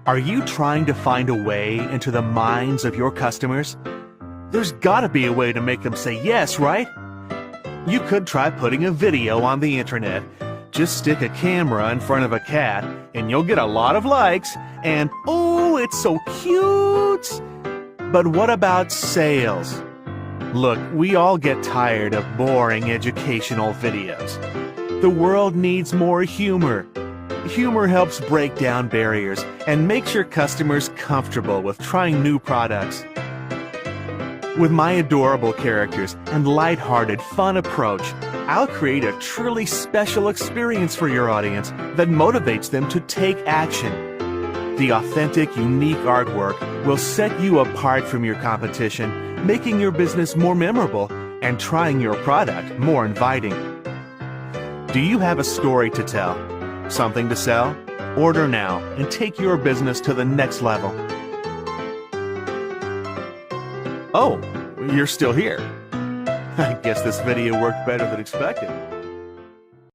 Are you trying to find a way into the minds of your customers? There's gotta be a way to make them say yes, right? You could try putting a video on the internet. Just stick a camera in front of a cat and you'll get a lot of likes and, oh, it's so cute! But what about sales? Look, we all get tired of boring educational videos. The world needs more humor. Humor helps break down barriers and makes your customers comfortable with trying new products. With my adorable characters and lighthearted, fun approach, I'll create a truly special experience for your audience that motivates them to take action. The authentic, unique artwork will set you apart from your competition, making your business more memorable and trying your product more inviting. Do you have a story to tell? Something to sell? Order now and take your business to the next level. Oh, you're still here. I guess this video worked better than expected.